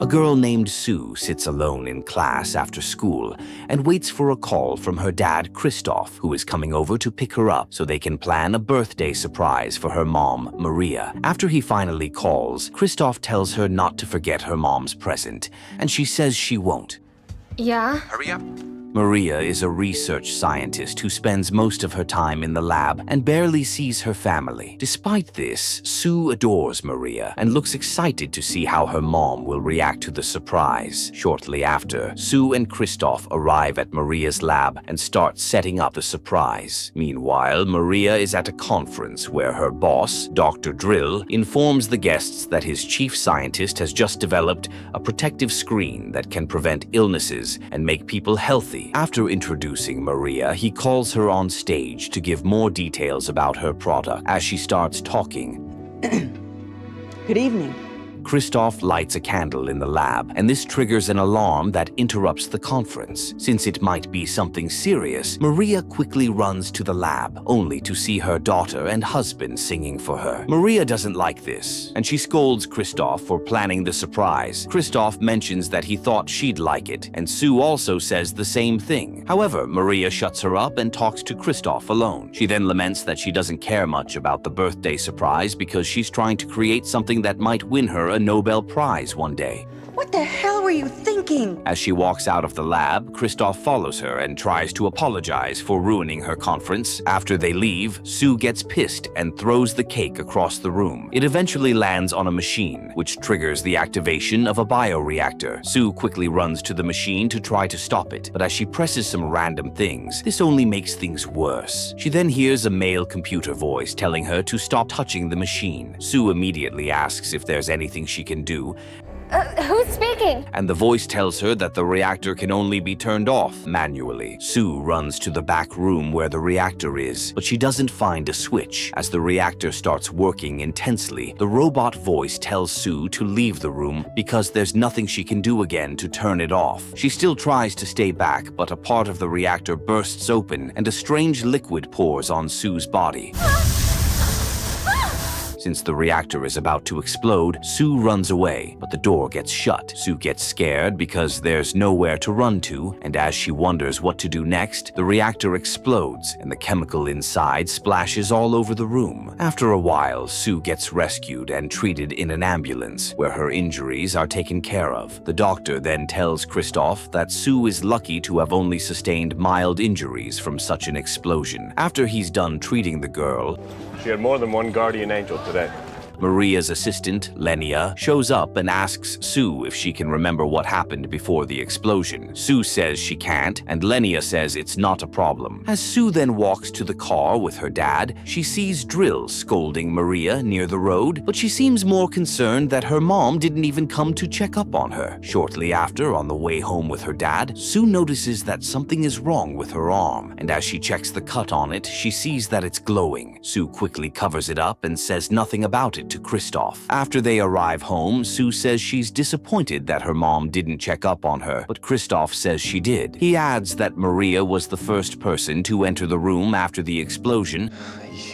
A girl named Sue sits alone in class after school and waits for a call from her dad, Christoph, who is coming over to pick her up so they can plan a birthday surprise for her mom, Maria. After he finally calls, Christoph tells her not to forget her mom's present, and she says she won't. Yeah? Hurry up. Maria is a research scientist who spends most of her time in the lab and barely sees her family. Despite this, Sue adores Maria and looks excited to see how her mom will react to the surprise. Shortly after, Sue and Christoph arrive at Maria's lab and start setting up the surprise. Meanwhile, Maria is at a conference where her boss, Dr. Drill, informs the guests that his chief scientist has just developed a protective screen that can prevent illnesses and make people healthy. After introducing Maria, he calls her on stage to give more details about her product. As she starts talking, Good evening. Christoph lights a candle in the lab, and this triggers an alarm that interrupts the conference. Since it might be something serious, Maria quickly runs to the lab, only to see her daughter and husband singing for her. Maria doesn't like this, and she scolds Christoph for planning the surprise. Christoph mentions that he thought she'd like it, and Sue also says the same thing. However, Maria shuts her up and talks to Christoph alone. She then laments that she doesn't care much about the birthday surprise because she's trying to create something that might win her a Nobel Prize one day. What the hell were you thinking? As she walks out of the lab, Christoph follows her and tries to apologize for ruining her conference. After they leave, Sue gets pissed and throws the cake across the room. It eventually lands on a machine, which triggers the activation of a bioreactor. Sue quickly runs to the machine to try to stop it, but as she presses some random things, this only makes things worse. She then hears a male computer voice telling her to stop touching the machine. Sue immediately asks if there's anything she can do, Who's speaking? and the voice tells her that the reactor can only be turned off manually. Sue runs to the back room where the reactor is, but she doesn't find a switch. As the reactor starts working intensely, the robot voice tells Sue to leave the room because there's nothing she can do again to turn it off. She still tries to stay back, but a part of the reactor bursts open and a strange liquid pours on Sue's body. Since the reactor is about to explode, Sue runs away, but the door gets shut. Sue gets scared because there's nowhere to run to, and as she wonders what to do next, the reactor explodes and the chemical inside splashes all over the room. After a while, Sue gets rescued and treated in an ambulance, where her injuries are taken care of. The doctor then tells Christoph that Sue is lucky to have only sustained mild injuries from such an explosion. After he's done treating the girl, She had more than one guardian angel today. Maria's assistant, Lenia, shows up and asks Sue if she can remember what happened before the explosion. Sue says she can't, and Lenia says it's not a problem. As Sue then walks to the car with her dad, she sees Drill scolding Maria near the road, but she seems more concerned that her mom didn't even come to check up on her. Shortly after, on the way home with her dad, Sue notices that something is wrong with her arm, and as she checks the cut on it, she sees that it's glowing. Sue quickly covers it up and says nothing about it to Christoph. After they arrive home, Sue says she's disappointed that her mom didn't check up on her, but Christoph says she did. He adds that Maria was the first person to enter the room after the explosion,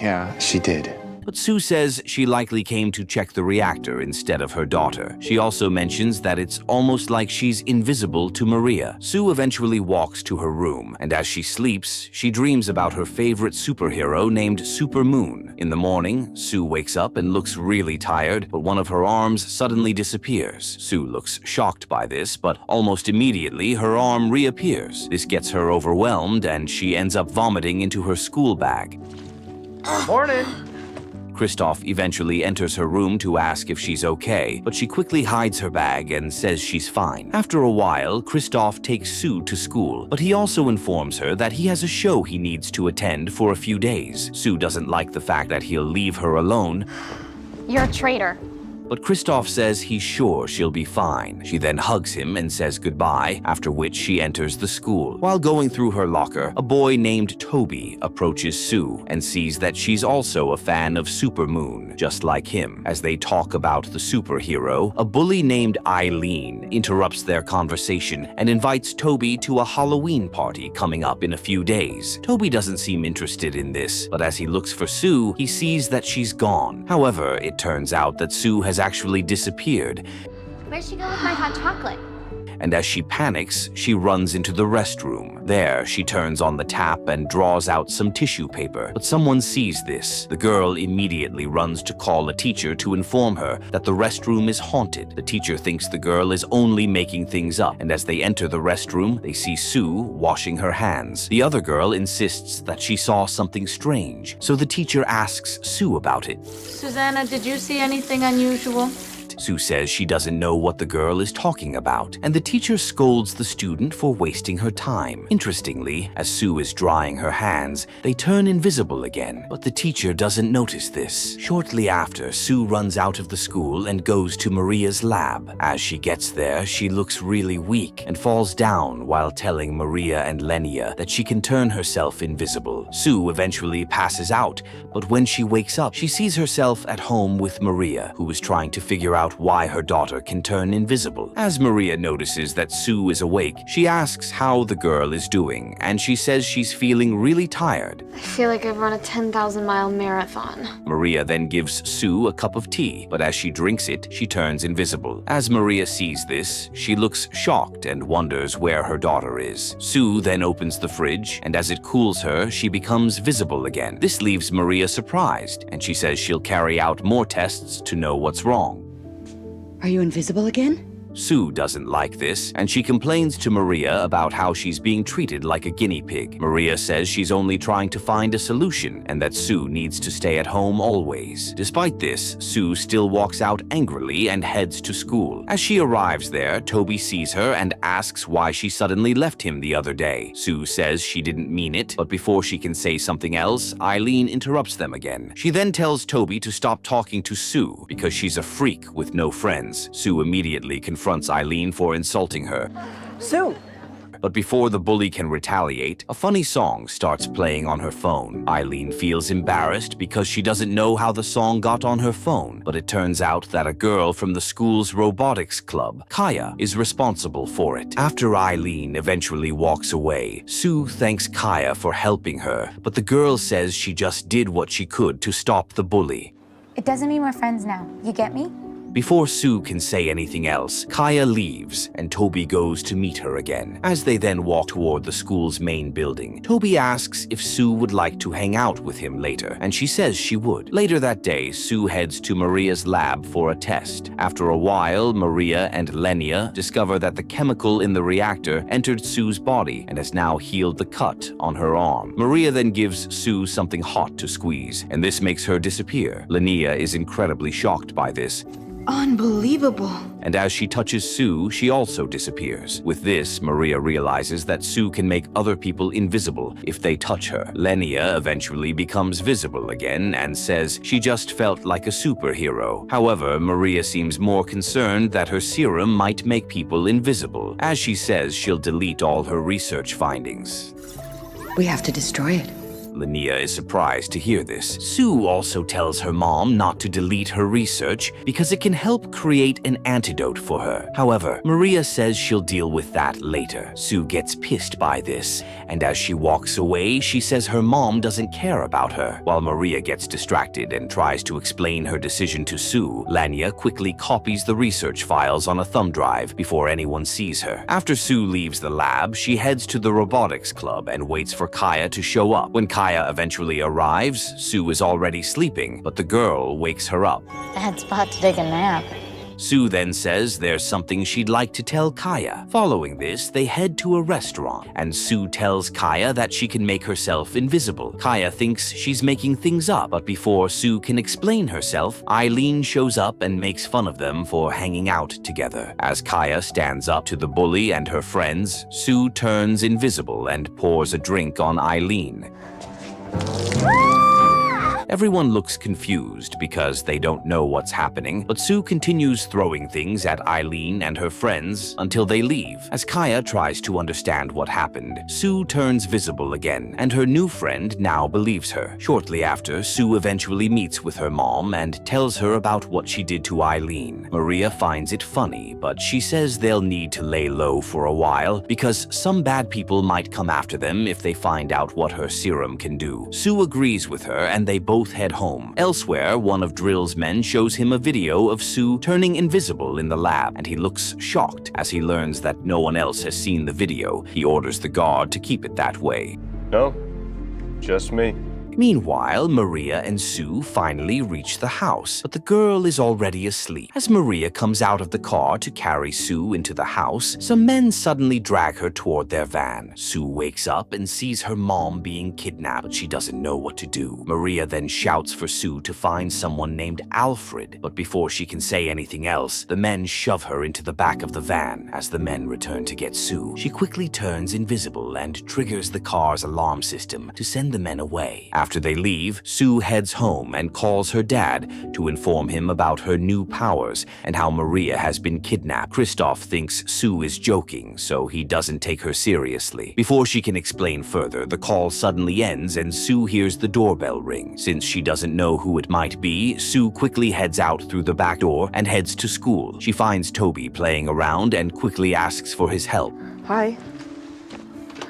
Yeah, she did. but Sue says she likely came to check the reactor instead of her daughter. She also mentions that it's almost like she's invisible to Maria. Sue eventually walks to her room, and as she sleeps, she dreams about her favorite superhero named Supermoon. In the morning, Sue wakes up and looks really tired, but one of her arms suddenly disappears. Sue looks shocked by this, but almost immediately her arm reappears. This gets her overwhelmed, and she ends up vomiting into her school bag. Morning! Christoph eventually enters her room to ask if she's okay, but she quickly hides her bag and says she's fine. After a while, Christoph takes Sue to school, but he also informs her that he has a show he needs to attend for a few days. Sue doesn't like the fact that he'll leave her alone, You're a traitor. but Christoph says he's sure she'll be fine. She then hugs him and says goodbye, after which she enters the school. While going through her locker, a boy named Toby approaches Sue and sees that she's also a fan of Supermoon, just like him. As they talk about the superhero, a bully named Eileen interrupts their conversation and invites Toby to a Halloween party coming up in a few days. Toby doesn't seem interested in this, but as he looks for Sue, he sees that she's gone. However, it turns out that Sue has actually disappeared, Where'd she go with my hot chocolate? And as she panics, she runs into the restroom. There, she turns on the tap and draws out some tissue paper. But someone sees this. The girl immediately runs to call a teacher to inform her that the restroom is haunted. The teacher thinks the girl is only making things up, and as they enter the restroom, they see Sue washing her hands. The other girl insists that she saw something strange, so the teacher asks Sue about it. Susanna, did you see anything unusual? Sue says she doesn't know what the girl is talking about, and the teacher scolds the student for wasting her time. Interestingly, as Sue is drying her hands, they turn invisible again, but the teacher doesn't notice this. Shortly after, Sue runs out of the school and goes to Maria's lab. As she gets there, she looks really weak and falls down while telling Maria and Lenia that she can turn herself invisible. Sue eventually passes out, but when she wakes up, she sees herself at home with Maria, who is trying to figure out why her daughter can turn invisible. As Maria notices that Sue is awake, she asks how the girl is doing, and she says she's feeling really tired. I feel like I've run a 10,000-mile marathon. Maria then gives Sue a cup of tea, but as she drinks it, she turns invisible. As Maria sees this, she looks shocked and wonders where her daughter is. Sue then opens the fridge, and as it cools her, she becomes visible again. This leaves Maria surprised, and she says she'll carry out more tests to know what's wrong. Are you invisible again? Sue doesn't like this, and she complains to Maria about how she's being treated like a guinea pig. Maria says she's only trying to find a solution and that Sue needs to stay at home always. Despite this, Sue still walks out angrily and heads to school. As she arrives there, Toby sees her and asks why she suddenly left him the other day. Sue says she didn't mean it, but before she can say something else, Eileen interrupts them again. She then tells Toby to stop talking to Sue because she's a freak with no friends. Sue immediately confronts Eileen for insulting her. Sue! But before the bully can retaliate, a funny song starts playing on her phone. Eileen feels embarrassed because she doesn't know how the song got on her phone, but it turns out that a girl from the school's robotics club, Kaya, is responsible for it. After Eileen eventually walks away, Sue thanks Kaya for helping her, but the girl says she just did what she could to stop the bully. It doesn't mean we're friends now. You get me? Before Sue can say anything else, Kaya leaves and Toby goes to meet her again. As they then walk toward the school's main building, Toby asks if Sue would like to hang out with him later, and she says she would. Later that day, Sue heads to Maria's lab for a test. After a while, Maria and Lenia discover that the chemical in the reactor entered Sue's body and has now healed the cut on her arm. Maria then gives Sue something hot to squeeze, and this makes her disappear. Lenia is incredibly shocked by this. Unbelievable. And as she touches Sue, she also disappears. With this, Maria realizes that Sue can make other people invisible if they touch her. Lenia eventually becomes visible again and says she just felt like a superhero. However, Maria seems more concerned that her serum might make people invisible, as she says she'll delete all her research findings. We have to destroy it. Lenia is surprised to hear this. Sue also tells her mom not to delete her research because it can help create an antidote for her. However, Maria says she'll deal with that later. Sue gets pissed by this, and as she walks away, she says her mom doesn't care about her. While Maria gets distracted and tries to explain her decision to Sue, Lenia quickly copies the research files on a thumb drive before anyone sees her. After Sue leaves the lab, she heads to the robotics club and waits for Kaya to show up. When Kaya eventually arrives, Sue is already sleeping, but the girl wakes her up. Bad spot to take a nap. Sue then says there's something she'd like to tell Kaya. Following this, they head to a restaurant, and Sue tells Kaya that she can make herself invisible. Kaya thinks she's making things up, but before Sue can explain herself, Eileen shows up and makes fun of them for hanging out together. As Kaya stands up to the bully and her friends, Sue turns invisible and pours a drink on Eileen. Everyone looks confused because they don't know what's happening, but Sue continues throwing things at Eileen and her friends until they leave. As Kaya tries to understand what happened, Sue turns visible again, and her new friend now believes her. Shortly after, Sue eventually meets with her mom and tells her about what she did to Eileen. Maria finds it funny, but she says they'll need to lay low for a while because some bad people might come after them if they find out what her serum can do. Sue agrees with her, and they both both head home. Elsewhere, one of Drill's men shows him a video of Sue turning invisible in the lab, and he looks shocked as he learns that no one else has seen the video. He orders the guard to keep it that way. No, just me. Meanwhile, Maria and Sue finally reach the house, but the girl is already asleep. As Maria comes out of the car to carry Sue into the house, some men suddenly drag her toward their van. Sue wakes up and sees her mom being kidnapped, but she doesn't know what to do. Maria then shouts for Sue to find someone named Alfred, but before she can say anything else, the men shove her into the back of the van. As the men return to get Sue, she quickly turns invisible and triggers the car's alarm system to send the men away. After they leave, Sue heads home and calls her dad to inform him about her new powers and how Maria has been kidnapped. Christoph thinks Sue is joking, so he doesn't take her seriously. Before she can explain further, the call suddenly ends and Sue hears the doorbell ring. Since she doesn't know who it might be, Sue quickly heads out through the back door and heads to school. She finds Toby playing around and quickly asks for his help. Hi.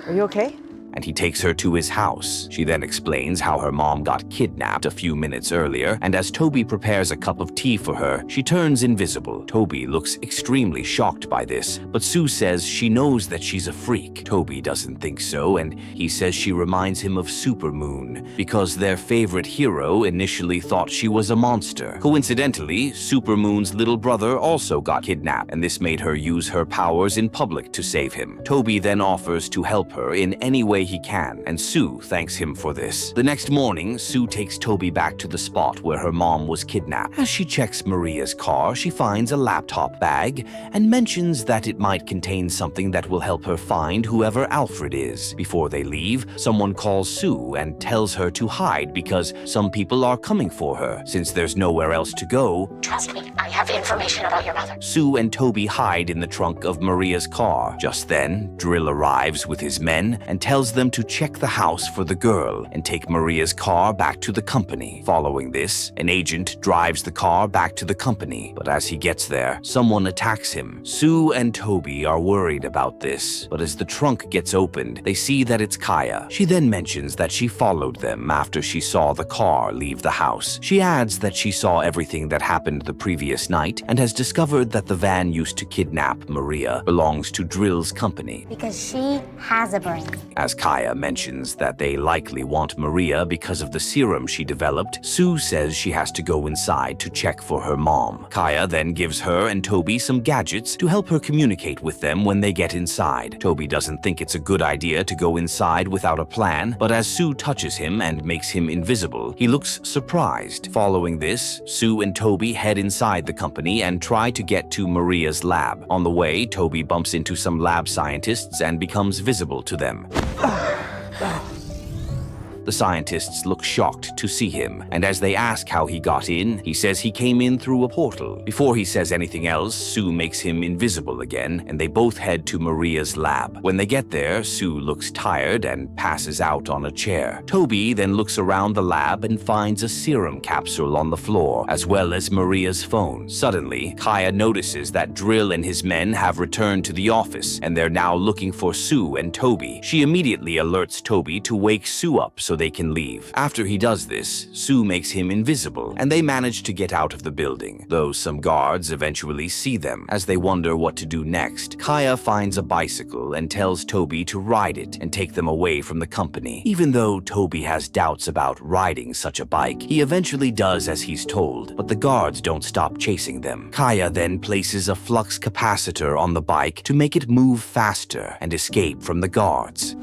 Are you okay? And he takes her to his house. She then explains how her mom got kidnapped a few minutes earlier, and as Toby prepares a cup of tea for her, she turns invisible. Toby looks extremely shocked by this, but Sue says she knows that she's a freak. Toby doesn't think so, and he says she reminds him of Supermoon, because their favorite hero initially thought she was a monster. Coincidentally, Supermoon's little brother also got kidnapped, and this made her use her powers in public to save him. Toby then offers to help her in any way he can, and Sue thanks him for this. The next morning, Sue takes Toby back to the spot where her mom was kidnapped. As she checks Maria's car, she finds a laptop bag and mentions that it might contain something that will help her find whoever Alfred is. Before they leave, someone calls Sue and tells her to hide because some people are coming for her. Since there's nowhere else to go, Trust me, I have information about your mother. Sue and Toby hide in the trunk of Maria's car. Just then, Drill arrives with his men and tells them to check the house for the girl and take Maria's car back to the company. Following this, an agent drives the car back to the company, but as he gets there, someone attacks him. Sue and Toby are worried about this, but as the trunk gets opened, they see that it's Kaya. She then mentions that she followed them after she saw the car leave the house. She adds that she saw everything that happened the previous night and has discovered that the van used to kidnap Maria belongs to Drill's company. Because she has a brain. As Kaya mentions that they likely want Maria because of the serum she developed, Sue says she has to go inside to check for her mom. Kaya then gives her and Toby some gadgets to help her communicate with them when they get inside. Toby doesn't think it's a good idea to go inside without a plan, but as Sue touches him and makes him invisible, he looks surprised. Following this, Sue and Toby head inside the company and try to get to Maria's lab. On the way, Toby bumps into some lab scientists and becomes visible to them. The scientists look shocked to see him, and as they ask how he got in, he says he came in through a portal. Before he says anything else, Sue makes him invisible again, and they both head to Maria's lab. When they get there, Sue looks tired and passes out on a chair. Toby then looks around the lab and finds a serum capsule on the floor, as well as Maria's phone. Suddenly, Kaya notices that Drill and his men have returned to the office, and they're now looking for Sue and Toby. She immediately alerts Toby to wake Sue up so they can leave. After he does this, Sue makes him invisible, and they manage to get out of the building, though some guards eventually see them. As they wonder what to do next, Kaya finds a bicycle and tells Toby to ride it and take them away from the company. Even though Toby has doubts about riding such a bike, he eventually does as he's told, but the guards don't stop chasing them. Kaya then places a flux capacitor on the bike to make it move faster and escape from the guards.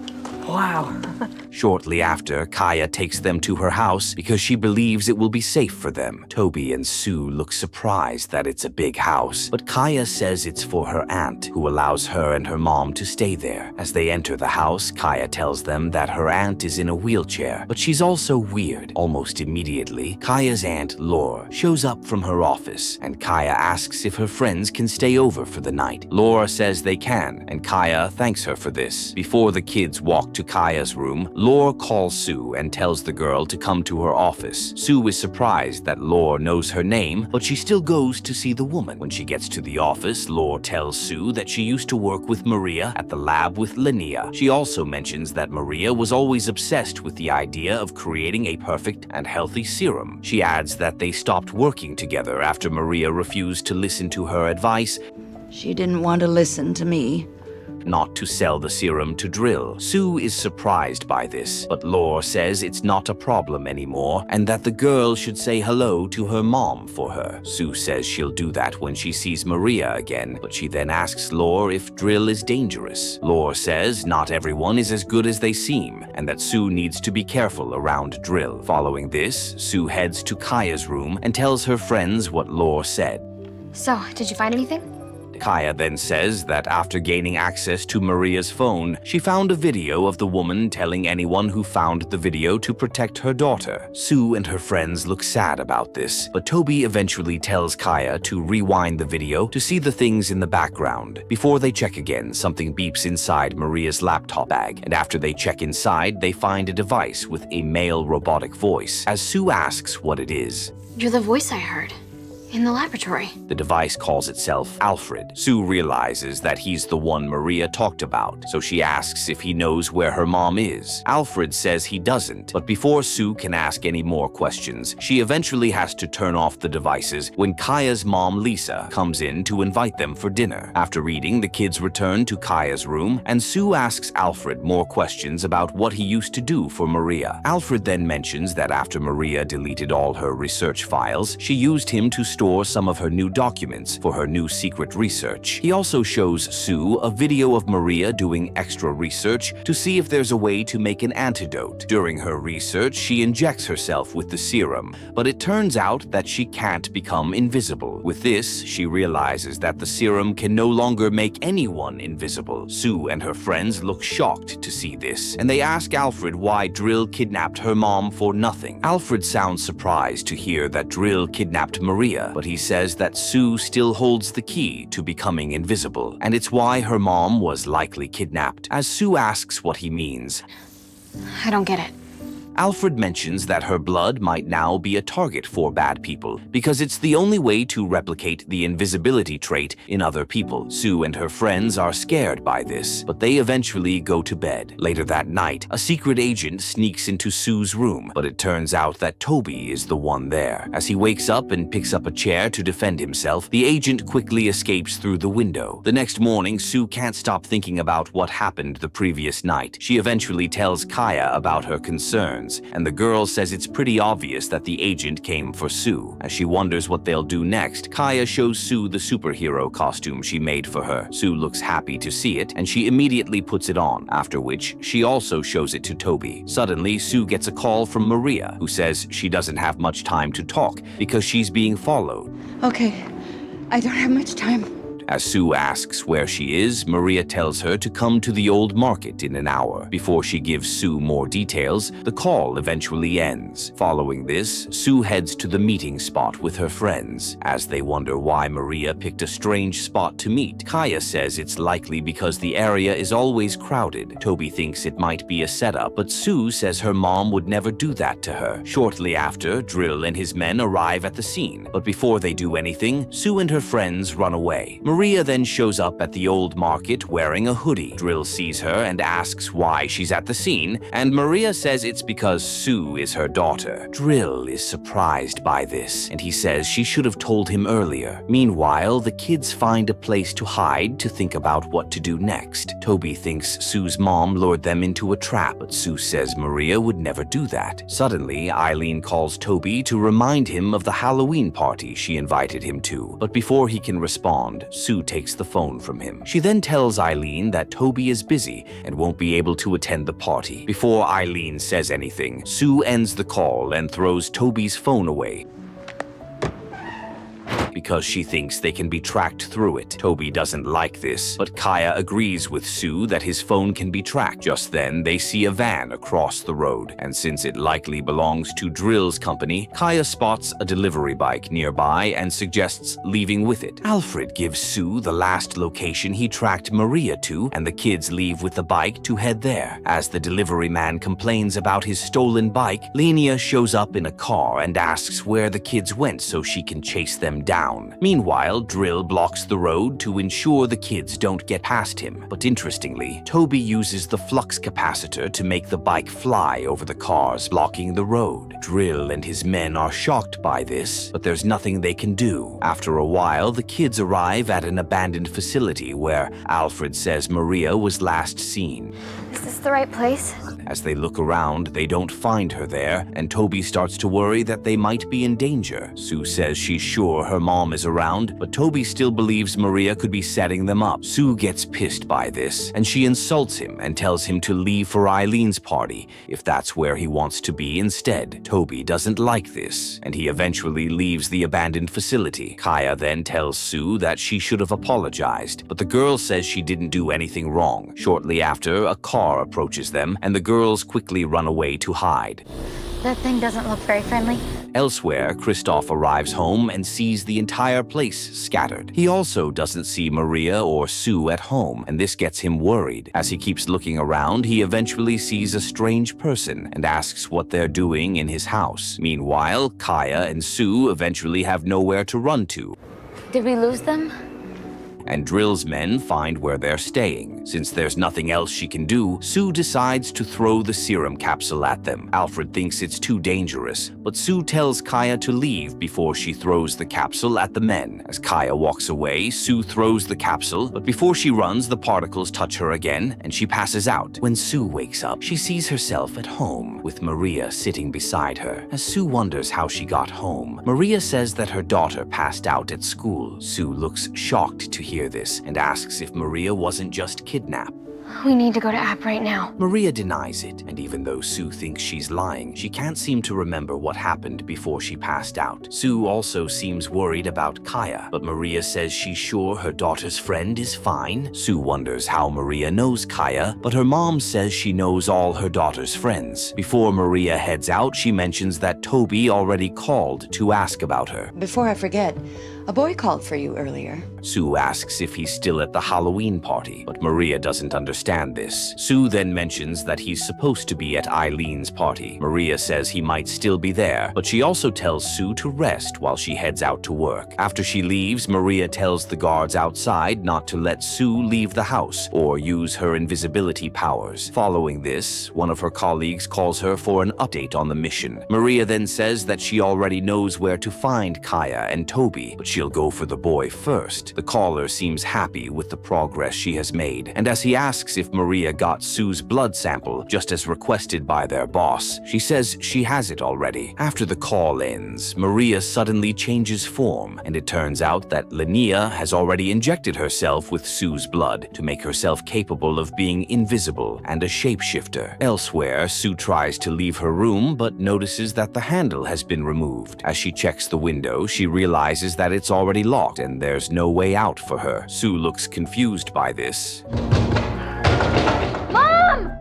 Wow. Shortly after, Kaya takes them to her house because she believes it will be safe for them. Toby and Sue look surprised that it's a big house, but Kaya says it's for her aunt, who allows her and her mom to stay there. As they enter the house, Kaya tells them that her aunt is in a wheelchair, but she's also weird. Almost immediately, Kaya's aunt, Laura, shows up from her office, and Kaya asks if her friends can stay over for the night. Laura says they can, and Kaya thanks her for this. Before the kids walk to Kaya's room, Lore calls Sue and tells the girl to come to her office. Sue is surprised that Lore knows her name, but she still goes to see the woman. When she gets to the office, Lore tells Sue that she used to work with Maria at the lab with Linnea. She also mentions that Maria was always obsessed with the idea of creating a perfect and healthy serum. She adds that they stopped working together after Maria refused to listen to her advice She didn't want to listen to me. not to sell the serum to Drill. Sue is surprised by this, but Lore says it's not a problem anymore and that the girl should say hello to her mom for her. Sue says she'll do that when she sees Maria again, but she then asks Lore if Drill is dangerous. Lore says not everyone is as good as they seem and that Sue needs to be careful around Drill. Following this, Sue heads to Kaya's room and tells her friends what Lore said. So, did you find anything? Kaya then says that after gaining access to Maria's phone, she found a video of the woman telling anyone who found the video to protect her daughter. Sue and her friends look sad about this, but Toby eventually tells Kaya to rewind the video to see the things in the background. Before they check again, something beeps inside Maria's laptop bag, and after they check inside, they find a device with a male robotic voice. As Sue asks what it is, You're the voice I heard. In the laboratory. the device calls itself Alfred. Sue realizes that he's the one Maria talked about, so she asks if he knows where her mom is. Alfred says he doesn't, but before Sue can ask any more questions, she eventually has to turn off the devices when Kaya's mom, Lisa, comes in to invite them for dinner. After eating, the kids return to Kaya's room, and Sue asks Alfred more questions about what he used to do for Maria. Alfred then mentions that after Maria deleted all her research files, she used him to store some of her new documents for her new secret research. He also shows Sue a video of Maria doing extra research to see if there's a way to make an antidote. During her research, she injects herself with the serum, but it turns out that she can't become invisible. With this, she realizes that the serum can no longer make anyone invisible. Sue and her friends look shocked to see this, and they ask Alfred why Drill kidnapped her mom for nothing. Alfred sounds surprised to hear that Drill kidnapped Maria, but he says that Sue still holds the key to becoming invisible, and it's why her mom was likely kidnapped. As Sue asks what he means, I don't get it. Alfred mentions that her blood might now be a target for bad people because it's the only way to replicate the invisibility trait in other people. Sue and her friends are scared by this, but they eventually go to bed. Later that night, a secret agent sneaks into Sue's room, but it turns out that Toby is the one there. As he wakes up and picks up a chair to defend himself, the agent quickly escapes through the window. The next morning, Sue can't stop thinking about what happened the previous night. She eventually tells Kaya about her concerns, and the girl says it's pretty obvious that the agent came for Sue. As she wonders what they'll do next, Kaya shows Sue the superhero costume she made for her. Sue looks happy to see it, and she immediately puts it on, after which she also shows it to Toby. Suddenly, Sue gets a call from Maria, who says she doesn't have much time to talk because she's being followed. Okay, I don't have much time. As Sue asks where she is, Maria tells her to come to the old market in an hour. Before she gives Sue more details, the call eventually ends. Following this, Sue heads to the meeting spot with her friends. As they wonder why Maria picked a strange spot to meet, Kaya says it's likely because the area is always crowded. Toby thinks it might be a setup, but Sue says her mom would never do that to her. Shortly after, Drill and his men arrive at the scene, but before they do anything, Sue and her friends run away. Maria then shows up at the old market wearing a hoodie. Drill sees her and asks why she's at the scene, and Maria says it's because Sue is her daughter. Drill is surprised by this, and he says she should have told him earlier. Meanwhile, the kids find a place to hide to think about what to do next. Toby thinks Sue's mom lured them into a trap, but Sue says Maria would never do that. Suddenly, Eileen calls Toby to remind him of the Halloween party she invited him to, but before he can respond, Sue takes the phone from him. She then tells Eileen that Toby is busy and won't be able to attend the party. Before Eileen says anything, Sue ends the call and throws Toby's phone away. because she thinks they can be tracked through it. Toby doesn't like this, but Kaya agrees with Sue that his phone can be tracked. Just then, they see a van across the road, and since it likely belongs to Drill's company, Kaya spots a delivery bike nearby and suggests leaving with it. Alfred gives Sue the last location he tracked Maria to, and the kids leave with the bike to head there. As the delivery man complains about his stolen bike, Lenia shows up in a car and asks where the kids went so she can chase them down. Meanwhile, Drill blocks the road to ensure the kids don't get past him. But interestingly, Toby uses the flux capacitor to make the bike fly over the cars blocking the road. Drill and his men are shocked by this, but there's nothing they can do. After a while, the kids arrive at an abandoned facility where Alfred says Maria was last seen. Is this the right place? As they look around, they don't find her there, and Toby starts to worry that they might be in danger. Sue says she's sure her mom is around, but Toby still believes Maria could be setting them up. Sue gets pissed by this, and she insults him and tells him to leave for Eileen's party if that's where he wants to be instead. Toby doesn't like this, and he eventually leaves the abandoned facility. Kaya then tells Sue that she should have apologized, but the girl says she didn't do anything wrong. Shortly after, a car approaches them, and the girls quickly run away to hide. That thing doesn't look very friendly. Elsewhere, Kristoff arrives home and sees the entire place scattered. He also doesn't see Maria or Sue at home, and this gets him worried. As he keeps looking around, he eventually sees a strange person and asks what they're doing in his house. Meanwhile, Kaya and Sue eventually have nowhere to run to, Did we lose them? and Drill's men find where they're staying. Since there's nothing else she can do, Sue decides to throw the serum capsule at them. Alfred thinks it's too dangerous, but Sue tells Kaya to leave before she throws the capsule at the men. As Kaya walks away, Sue throws the capsule, but before she runs, the particles touch her again, and she passes out. When Sue wakes up, she sees herself at home, with Maria sitting beside her. As Sue wonders how she got home, Maria says that her daughter passed out at school. Sue looks shocked to hear this and asks if Maria wasn't just kidnapped. We need to go to App right now. Maria denies it, and even though Sue thinks she's lying, she can't seem to remember what happened before she passed out. Sue also seems worried about Kaya, but Maria says she's sure her daughter's friend is fine. Sue wonders how Maria knows Kaya, but her mom says she knows all her daughter's friends. Before Maria heads out, she mentions that Toby already called to ask about her. Before I forget, a boy called for you earlier. Sue asks if he's still at the Halloween party, but Maria doesn't understand this. Sue then mentions that he's supposed to be at Eileen's party. Maria says he might still be there, but she also tells Sue to rest while she heads out to work. After she leaves, Maria tells the guards outside not to let Sue leave the house or use her invisibility powers. Following this, one of her colleagues calls her for an update on the mission. Maria then says that she already knows where to find Kaya and Toby, but she'll go for the boy first. The caller seems happy with the progress she has made, and as he asks if Maria got Sue's blood sample just as requested by their boss, she says she has it already. After the call ends, Maria suddenly changes form, and it turns out that Lenia has already injected herself with Sue's blood to make herself capable of being invisible and a shapeshifter. Elsewhere, Sue tries to leave her room but notices that the handle has been removed. As she checks the window, she realizes that it's already locked and there's no way out for her. Sue looks confused by this.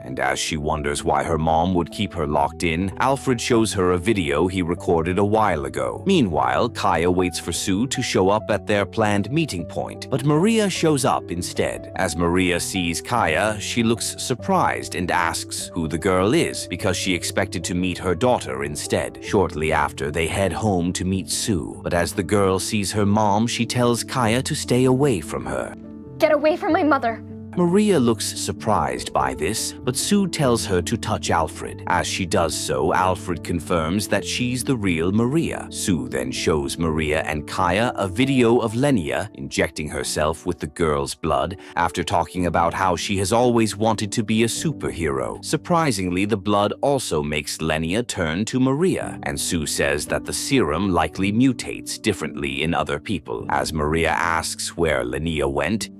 And as she wonders why her mom would keep her locked in, Alfred shows her a video he recorded a while ago. Meanwhile, Kaya waits for Sue to show up at their planned meeting point, but Maria shows up instead. As Maria sees Kaya, she looks surprised and asks who the girl is because she expected to meet her daughter instead. Shortly after, they head home to meet Sue, but as the girl sees her mom, she tells Kaya to stay away from her. Get away from my mother. Maria looks surprised by this, but Sue tells her to touch Alfred. As she does so, Alfred confirms that she's the real Maria. Sue then shows Maria and Kaya a video of Lenia injecting herself with the girl's blood after talking about how she has always wanted to be a superhero. Surprisingly, the blood also makes Lenia turn to Maria, and Sue says that the serum likely mutates differently in other people. As Maria asks where Lenia went,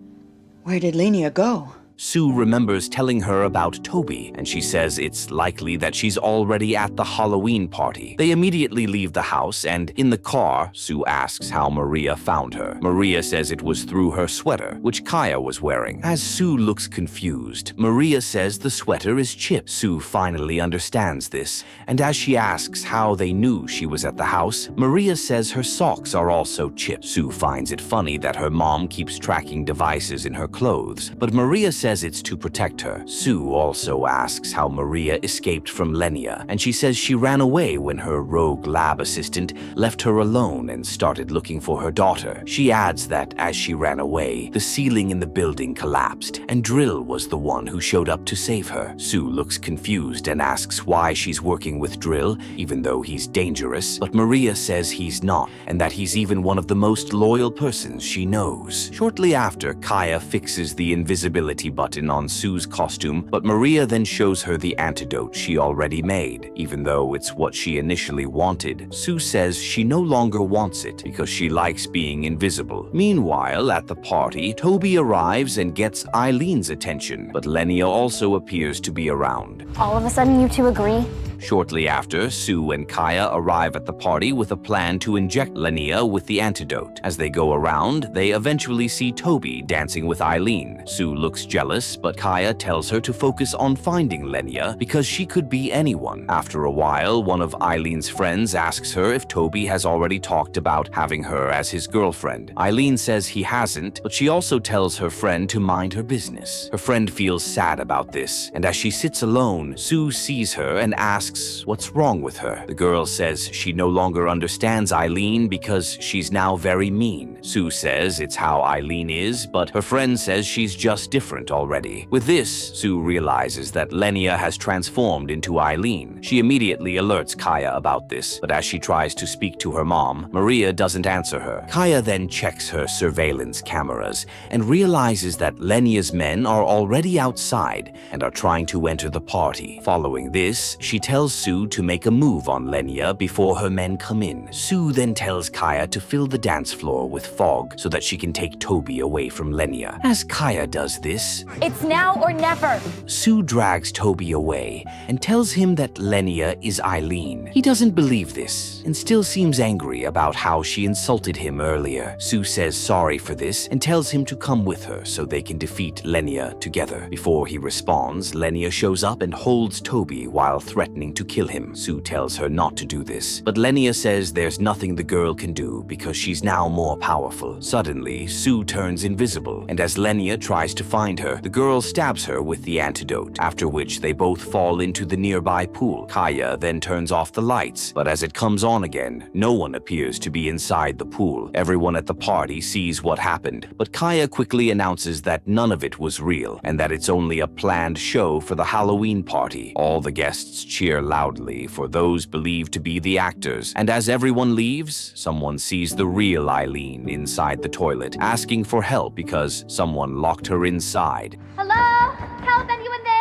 Where did Lenia go? Sue remembers telling her about Toby, and she says it's likely that she's already at the Halloween party. They immediately leave the house, and in the car, Sue asks how Maria found her. Maria says it was through her sweater, which Kaya was wearing. As Sue looks confused, Maria says the sweater is Chip. Sue finally understands this, and as she asks how they knew she was at the house, Maria says her socks are also Chip. Sue finds it funny that her mom keeps tracking devices in her clothes, but Maria says it's to protect her. Sue also asks how Maria escaped from Lenia, and she says she ran away when her rogue lab assistant left her alone and started looking for her daughter. She adds that as she ran away, the ceiling in the building collapsed, and Drill was the one who showed up to save her. Sue looks confused and asks why she's working with Drill, even though he's dangerous, but Maria says he's not, and that he's even one of the most loyal persons she knows. Shortly after, Kaya fixes the invisibility button on Sue's costume, but Maria then shows her the antidote she already made, even though it's what she initially wanted. Sue says she no longer wants it because she likes being invisible. Meanwhile, at the party, Toby arrives and gets Eileen's attention, but Lenia also appears to be around. All of a sudden, you two agree? Shortly after, Sue and Kaya arrive at the party with a plan to inject Lenia with the antidote. As they go around, they eventually see Toby dancing with Eileen. Sue looks jealous, but Kaya tells her to focus on finding Lenia because she could be anyone. After a while, one of Eileen's friends asks her if Toby has already talked about having her as his girlfriend. Eileen says he hasn't, but she also tells her friend to mind her business. Her friend feels sad about this, and as she sits alone, Sue sees her and asks what's wrong with her. The girl says she no longer understands Eileen because she's now very mean. Sue says it's how Eileen is, but her friend says she's just different already. With this, Sue realizes that Lenia has transformed into Eileen. She immediately alerts Kaya about this, but as she tries to speak to her mom, Maria doesn't answer her. Kaya then checks her surveillance cameras and realizes that Lenia's men are already outside and are trying to enter the party. Following this, she tells Sue to make a move on Lenia before her men come in. Sue then tells Kaya to fill the dance floor with fog so that she can take Toby away from Lenia. As Kaya does this, It's now or never. Sue drags Toby away and tells him that Lenia is Eileen. He doesn't believe this and still seems angry about how she insulted him earlier. Sue says sorry for this and tells him to come with her so they can defeat Lenia together. Before he responds, Lenia shows up and holds Toby while threatening to kill him. Sue tells her not to do this, but Lenia says there's nothing the girl can do because she's now more powerful. Suddenly, Sue turns invisible, and as Lenia tries to find her, the girl stabs her with the antidote, after which they both fall into the nearby pool. Kaya then turns off the lights, but as it comes on again, no one appears to be inside the pool. Everyone at the party sees what happened, but Kaya quickly announces that none of it was real, and that it's only a planned show for the Halloween party. All the guests cheer loudly for those believed to be the actors, and as everyone leaves, someone sees the real Eileen inside the toilet, asking for help because someone locked her inside. Hello? Help, anyone there?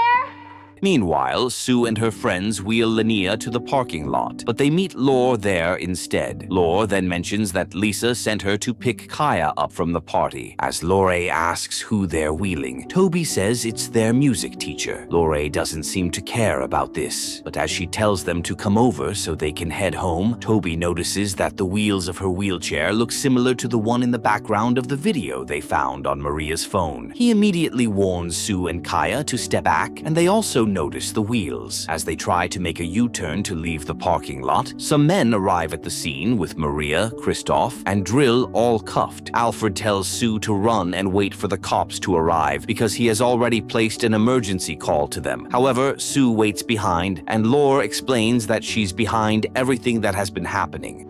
Meanwhile, Sue and her friends wheel Lenia to the parking lot, but they meet Lore there instead. Lore then mentions that Lisa sent her to pick Kaya up from the party. As Lore asks who they're wheeling, Toby says it's their music teacher. Lore doesn't seem to care about this, but as she tells them to come over so they can head home, Toby notices that the wheels of her wheelchair look similar to the one in the background of the video they found on Maria's phone. He immediately warns Sue and Kaya to step back, and they also notice the wheels. As they try to make a U-turn to leave the parking lot, some men arrive at the scene with Maria, Kristoff, and Drill all cuffed. Alfred tells Sue to run and wait for the cops to arrive because he has already placed an emergency call to them. However, Sue waits behind, and Lore explains that she's behind everything that has been happening.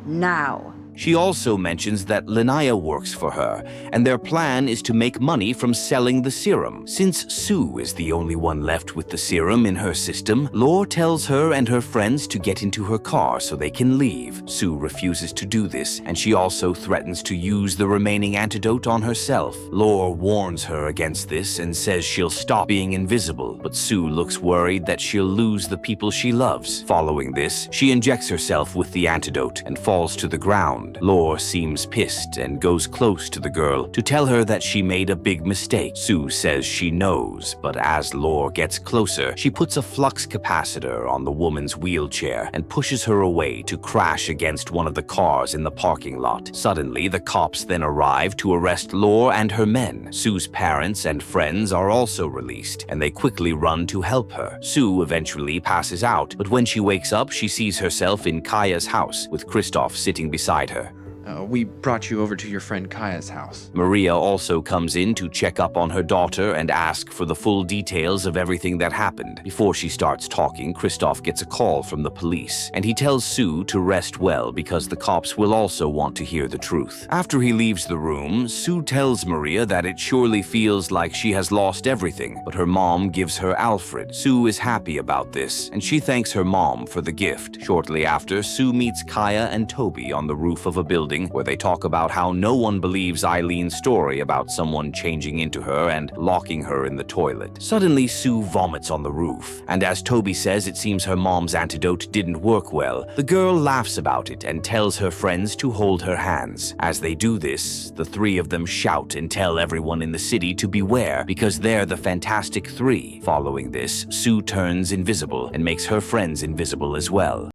Now. She also mentions that Lenia works for her, and their plan is to make money from selling the serum. Since Sue is the only one left with the serum in her system, Lore tells her and her friends to get into her car so they can leave. Sue refuses to do this, and she also threatens to use the remaining antidote on herself. Lore warns her against this and says she'll stop being invisible, but Sue looks worried that she'll lose the people she loves. Following this, she injects herself with the antidote and falls to the ground. around. Lore seems pissed and goes close to the girl to tell her that she made a big mistake. Sue says she knows, but as Lore gets closer, she puts a flux capacitor on the woman's wheelchair and pushes her away to crash against one of the cars in the parking lot. Suddenly, the cops then arrive to arrest Lore and her men. Sue's parents and friends are also released, and they quickly run to help her. Sue eventually passes out, but when she wakes up, she sees herself in Kaya's house, with Kristoff sitting beside her. We brought you over to your friend Kaya's house. Maria also comes in to check up on her daughter and ask for the full details of everything that happened. Before she starts talking, Kristoff gets a call from the police, and he tells Sue to rest well because the cops will also want to hear the truth. After he leaves the room, Sue tells Maria that it surely feels like she has lost everything, but her mom gives her Alfred. Sue is happy about this, and she thanks her mom for the gift. Shortly after, Sue meets Kaya and Toby on the roof of a building where they talk about how no one believes Eileen's story about someone changing into her and locking her in the toilet. Suddenly, Sue vomits on the roof, and as Toby says it seems her mom's antidote didn't work well, the girl laughs about it and tells her friends to hold her hands. As they do this, the three of them shout and tell everyone in the city to beware because they're the Fantastic Three. Following this, Sue turns invisible and makes her friends invisible as well.